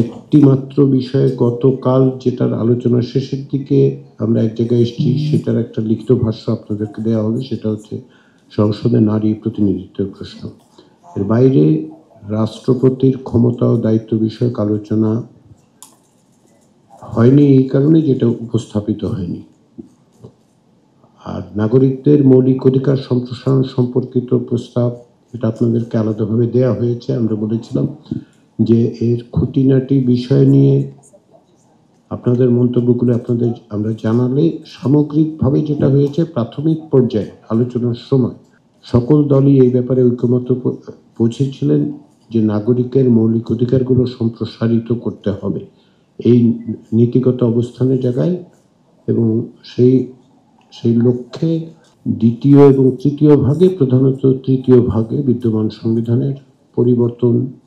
একটি মাত্র বিষয়ে গতকাল যেটার আলোচনা শেষের দিকে আমরা এক জায়গায় এসেছি, সেটার একটা লিখিত ভাষ্য আপনাদেরকে দেওয়া হবে। সেটা হচ্ছে সংসদে নারী প্রতিনিধিত্বের প্রশ্ন। এর বাইরে রাষ্ট্রপতির ক্ষমতা ও দায়িত্ব বিষয়ক আলোচনা হয়নি এই কারণে যেটা উপস্থাপিত হয়নি। আর নাগরিকদের মৌলিক অধিকার সম্প্রসারণ সম্পর্কিত প্রস্তাব, এটা আপনাদেরকে আলাদাভাবে দেওয়া হয়েছে। আমরা বলেছিলাম যে এর খুঁটিনাটি বিষয় নিয়ে আপনাদের মন্তব্যগুলো আমরা জানালে সামগ্রিকভাবে যেটা হয়েছে, প্রাথমিক পর্যায়ে আলোচনার সময় সকল দলই এই ব্যাপারে ঐকমত্য পৌঁছেছিলেন যে নাগরিকের মৌলিক অধিকারগুলো সম্প্রসারিত করতে হবে এই নীতিগত অবস্থানের জায়গায়, এবং সেই লক্ষ্যে দ্বিতীয় এবং তৃতীয় ভাগে, প্রধানত তৃতীয় ভাগে বিদ্যমান সংবিধানের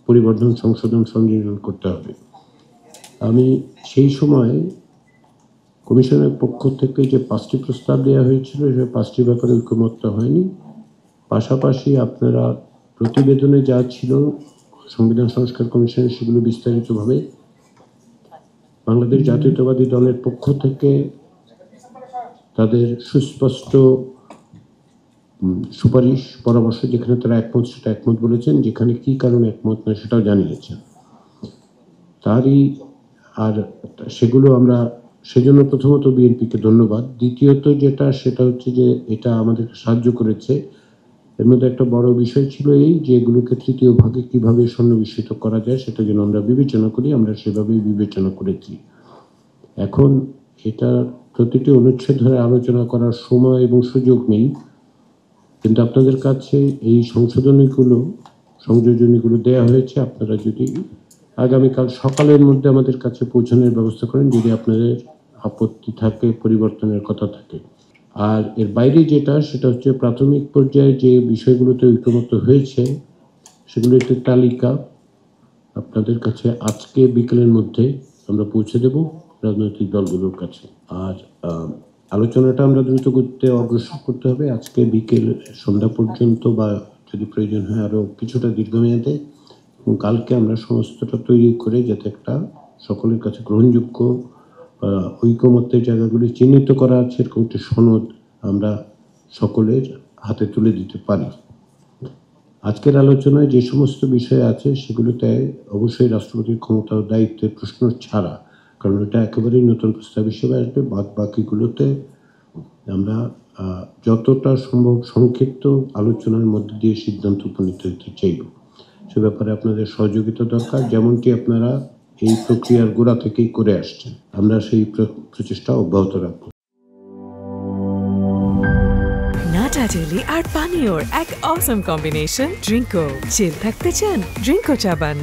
পরিবর্ধন, সংশোধন, সংযোজন করতে হবে। আমি সেই সময় কমিশনের পক্ষ থেকে যে 5টি প্রস্তাব দেওয়া হয়েছিল, সে 5টির ব্যাপারে ঐকমত্য হয়নি। পাশাপাশি আপনারা প্রতিবেদনে যা ছিল সংবিধান সংস্কার কমিশনের, সেগুলো বিস্তারিতভাবে বাংলাদেশ জাতীয়তাবাদী দলের পক্ষ থেকে তাদের সুস্পষ্ট সুপারিশ, পরামর্শ, যেখানে তারা একমত সেটা একমত বলেছেন, যেখানে কি কারণে একমত না সেটাও জানিয়েছেন। আর সেগুলো আমরা সেজন্য প্রথমত বিএনপিকে ধন্যবাদ। দ্বিতীয়ত সেটা হচ্ছে যে এটা আমাদেরকে সাহায্য করেছে। এর মধ্যে একটা বড় বিষয় ছিল এই যে এগুলোকে তৃতীয় ভাগে কিভাবে সন্নিবেশিত করা যায় সেটা যেন আমরা বিবেচনা করি। আমরা সেভাবেই বিবেচনা করেছি। এখন এটা প্রতিটি অনুচ্ছেদ ধরে আলোচনা করার সময় এবং সুযোগ নেই, কিন্তু আপনাদের কাছে এই সংযোজনীগুলো দেওয়া হয়েছে। আপনারা যদি আগামীকাল সকালের মধ্যে আমাদের কাছে পৌঁছানোর ব্যবস্থা করেন, যদি আপনাদের আপত্তি থাকে, পরিবর্তনের কথা থাকে। আর এর বাইরে সেটা হচ্ছে প্রাথমিক পর্যায়ে যে বিষয়গুলোতে ঐকমত্য হয়েছে, সেগুলো একটি তালিকা আপনাদের কাছে আজকে বিকেলের মধ্যে আমরা পৌঁছে দেব রাজনৈতিক দলগুলোর কাছে। আর আলোচনাটা আমরা দ্রুত গতিতে অগ্রসর করতে হবে। আজকে বিকেল সন্ধ্যা পর্যন্ত, বা যদি প্রয়োজন হয় আরও কিছুটা দীর্ঘমেয়াদে, এবং কালকে আমরা সমস্তটা তৈরি করে যাতে একটা সকলের কাছে গ্রহণযোগ্য ঐকমত্যের জায়গাগুলি চিহ্নিত করা আছে এরকম একটি সনদ আমরা সকলের হাতে তুলে দিতে পারি। আজকের আলোচনায় যে সমস্ত বিষয় আছে সেগুলোতে অবশ্যই রাষ্ট্রপতির ক্ষমতা ও দায়িত্বের প্রশ্ন ছাড়া, কারণ এটা একেবারেই নতুন প্রস্তাব হিসেবে আসবে, বাকিগুলোতে আমরা যতটা সম্ভব সংক্ষিপ্ত আলোচনার মধ্যে দিয়ে সিদ্ধান্ত উপনীত হতে চাইব। সে ব্যাপারে আপনাদের সহযোগিতা দরকার, যেমনটি আপনারা এই প্রক্রিয়ার গোড়া থেকেই করে আসছেন। আমরা সেই প্রচেষ্টা অব্যাহত রাখব। নাটা জেলি আর পানীয়র এক অসম কম্বিনেশন ড্রিঙ্কো। চিল থাকতে চান? ড্রিঙ্কো চাবান।